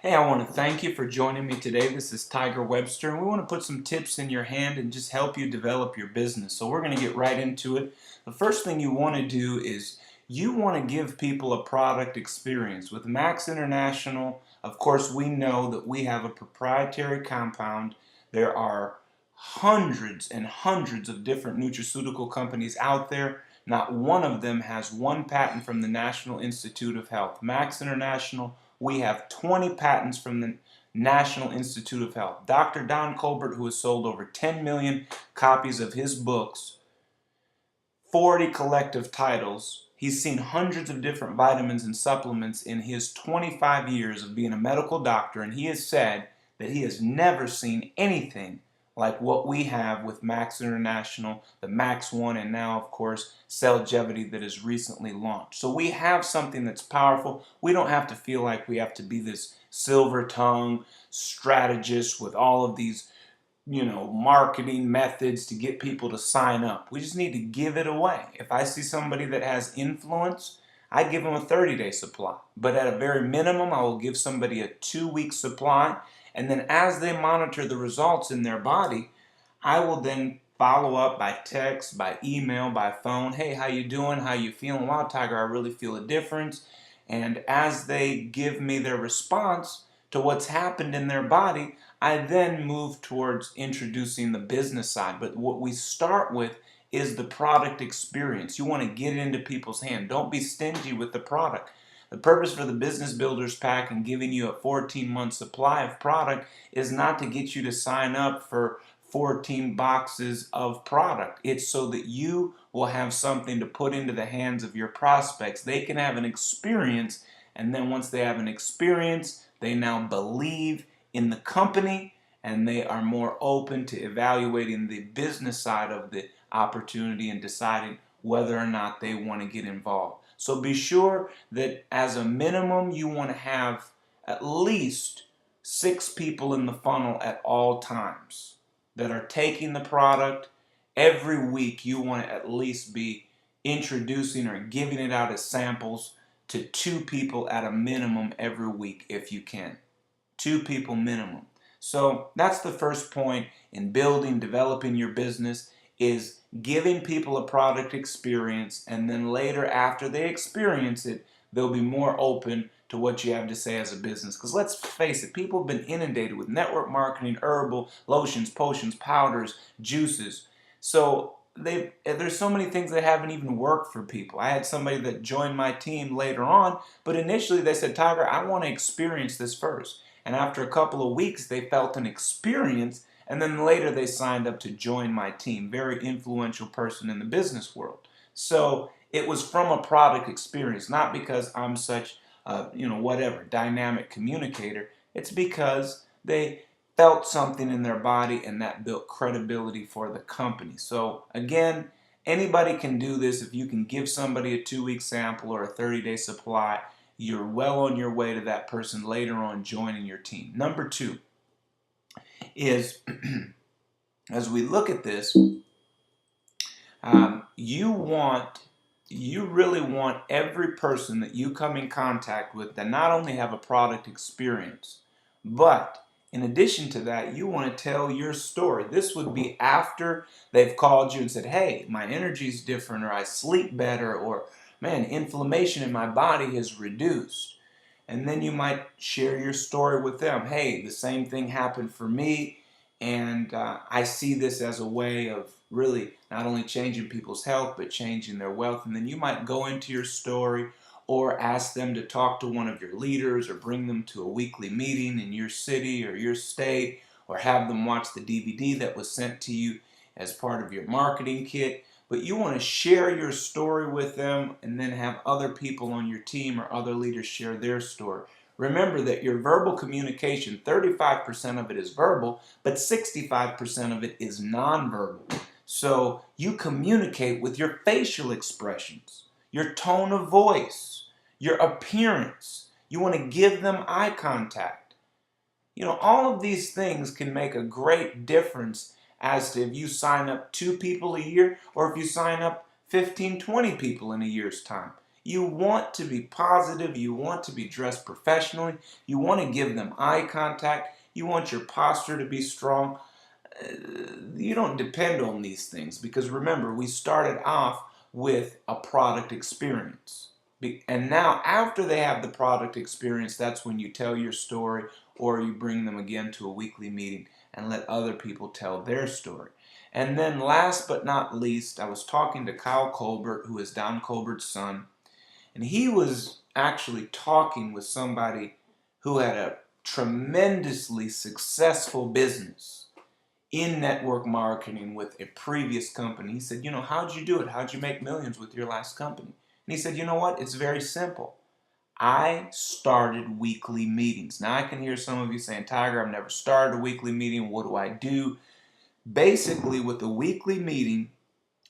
Hey, I want to thank you for joining me today. This is Tiger Webster, and we want to put some tips in your hand and just help you develop your business. So we're going to get right into it. The first thing you want to do is you want to give people a product experience. With Max International, of course, we know that we have a proprietary compound. There are hundreds and hundreds of different nutraceutical companies out there. Not one of them has one patent from the National Institute of Health. Max International, we have 20 patents from the National Institute of Health. Dr. Don Colbert, who has sold over 10 million copies of his books, 40 collective titles, he's seen hundreds of different vitamins and supplements in his 25 years of being a medical doctor, and he has said that he has never seen anything like what we have with Max International, the Max One, and now, of course, Cellgevity that is recently launched. So we have something that's powerful. We don't have to feel like we have to be this silver tongue strategist with all of these marketing methods to get people to sign up. We just need to give it away. If I see somebody that has influence, I give them a 30-day supply. But at a very minimum, I will give somebody a 2-week supply. And then as they monitor the results in their body, I will then follow up by text, by email, by phone. Hey, how you doing? How you feeling? Wow, Tiger, I really feel a difference. And as they give me their response to what's happened in their body, I then move towards introducing the business side. But what we start with is the product experience. You want to get it into people's hand. Don't be stingy with the product. The purpose for the Business Builders Pack and giving you a 14-month supply of product is not to get you to sign up for 14 boxes of product. It's so that you will have something to put into the hands of your prospects. They can have an experience, and then once they have an experience, they now believe in the company, and they are more open to evaluating the business side of the opportunity and deciding whether or not they want to get involved. So be sure that as a minimum you want to have at least 6 people in the funnel at all times that are taking the product. Every week you want to at least be introducing or giving it out as samples to 2 people at a minimum every week if you can. 2 people minimum. So that's the first point in building, developing your business, is giving people a product experience, and then later after they experience it, they'll be more open to what you have to say as a business. Because let's face it, people have been inundated with network marketing, herbal, lotions, potions, powders, juices. So there's so many things that haven't even worked for people. I had somebody that joined my team later on, but initially they said, Tiger, I want to experience this first. And after a couple of weeks, they felt an experience, and then later they signed up to join my team. Very influential person in the business world. So it was from a product experience, not because I'm such whatever, dynamic communicator. It's because they felt something in their body, and that built credibility for the company. So again, anybody can do this. If you can give somebody a 2-week sample or a 30-day supply, you're well on your way to that person later on joining your team. Number 2 is, as we look at this, you really want every person that you come in contact with to not only have a product experience, but in addition to that, you want to tell your story. This would be after they've called you and said, hey, my energy's different, or I sleep better, or man, inflammation in my body has reduced. And then you might share your story with them. Hey, the same thing happened for me, and I see this as a way of really not only changing people's health, but changing their wealth. And then you might go into your story or ask them to talk to one of your leaders, or bring them to a weekly meeting in your city or your state, or have them watch the DVD that was sent to you as part of your marketing kit. But you want to share your story with them, and then have other people on your team or other leaders share their story. Remember that your verbal communication, 35% of it is verbal, but 65% of it is nonverbal. So you communicate with your facial expressions, your tone of voice, your appearance. You want to give them eye contact. All of these things can make a great difference as to if you sign up 2 people a year, or if you sign up 15, 20 people in a year's time. You want to be positive. You want to be dressed professionally. You want to give them eye contact. You want your posture to be strong. You don't depend on these things because remember, we started off with a product experience. And now after they have the product experience, that's when you tell your story or you bring them again to a weekly meeting and let other people tell their story. And then last but not least, I was talking to Kyle Colbert, who is Don Colbert's son, and he was actually talking with somebody who had a tremendously successful business in network marketing with a previous company. He said, how'd you do it? How'd you make millions with your last company? And he said, you know what? It's very simple. I started weekly meetings. Now I can hear some of you saying, Tiger, I've never started a weekly meeting. What do I do? Basically, with a weekly meeting,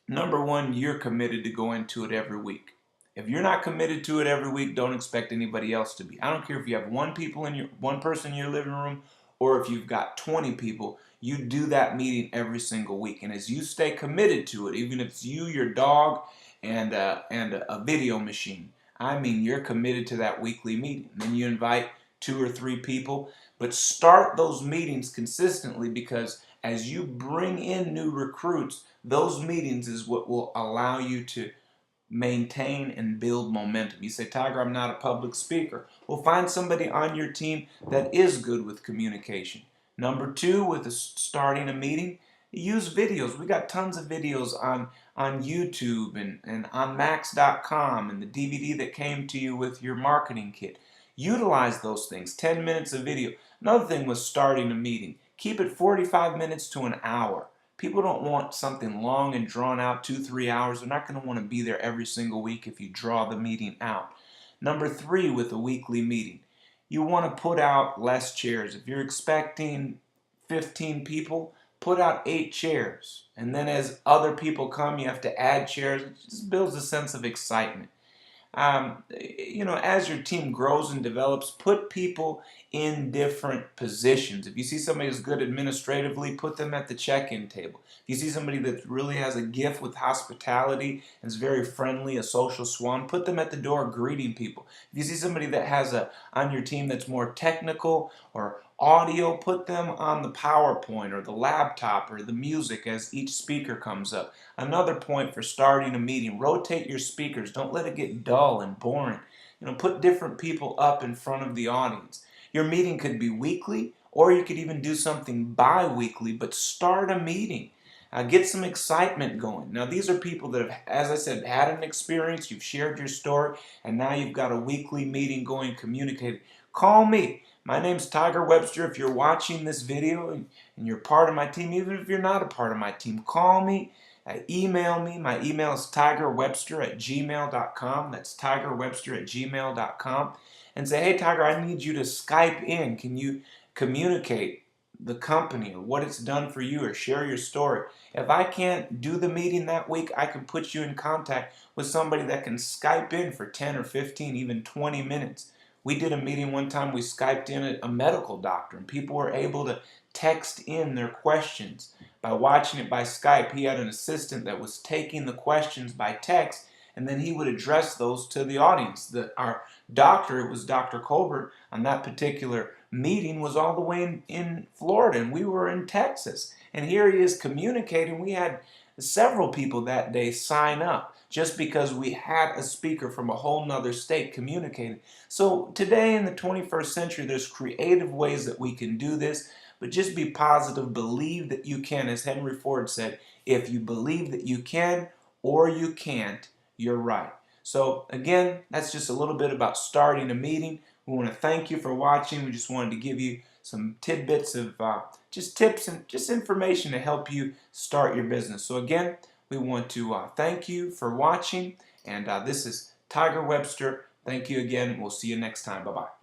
number one, you're committed to go into it every week. If you're not committed to it every week, don't expect anybody else to be. I don't care if you have one person in your living room or if you've got 20 people, you do that meeting every single week. And as you stay committed to it, even if it's you, your dog, and a video machine, I mean, you're committed to that weekly meeting. And then you invite 2 or 3 people, but start those meetings consistently because as you bring in new recruits, those meetings is what will allow you to maintain and build momentum. You say, Tiger, I'm not a public speaker. Well, find somebody on your team that is good with communication. Number 2, with starting a meeting, use videos. We got tons of videos on YouTube and on Max.com and the DVD that came to you with your marketing kit. Utilize those things. 10 minutes of video. Another thing was starting a meeting. Keep it 45 minutes to an hour. People don't want something long and drawn out, 2-3 hours. They're not going to want to be there every single week if you draw the meeting out. Number 3, with a weekly meeting, you want to put out less chairs. If you're expecting 15 people, put out 8 chairs. And then as other people come, you have to add chairs. It just builds a sense of excitement. As your team grows and develops, put people in different positions. If you see somebody who's good administratively, put them at the check-in table. If you see somebody that really has a gift with hospitality and is very friendly, a social swan, put them at the door greeting people. If you see somebody that has on your team that's more technical or audio, put them on the PowerPoint or the laptop or the music as each speaker comes up. Another point for starting a meeting, rotate your speakers. Don't let it get dull and boring. Put different people up in front of the audience. Your meeting could be weekly, or you could even do something bi-weekly, but start a meeting. Get some excitement going. Now, these are people that have, as I said, had an experience, you've shared your story, and now you've got a weekly meeting going, communicating. Call me. My name's Tiger Webster. If you're watching this video and you're part of my team, even if you're not a part of my team, call me. Email me. My email is tigerwebster@gmail.com. That's tigerwebster@gmail.com. And say, hey, Tiger, I need you to Skype in. Can you communicate the company or what it's done for you or share your story? If I can't do the meeting that week, I can put you in contact with somebody that can Skype in for 10 or 15, even 20 minutes. We did a meeting one time, we Skyped in a medical doctor, and people were able to text in their questions. By watching it by Skype, he had an assistant that was taking the questions by text, and then he would address those to the audience. Our doctor, it was Dr. Colbert, on that particular meeting was all the way in Florida, and we were in Texas. And here he is communicating. We had several people that day sign up just because we had a speaker from a whole nother state communicating. So today in the 21st century, there's creative ways that we can do this, but just be positive, believe that you can. As Henry Ford said, if you believe that you can or you can't, you're right. So again, that's just a little bit about starting a meeting. We want to thank you for watching. We just wanted to give you some tidbits of just tips and just information to help you start your business. So again, we want to thank you for watching, and this is Tiger Webster. Thank you again. We'll see you next time. Bye-bye.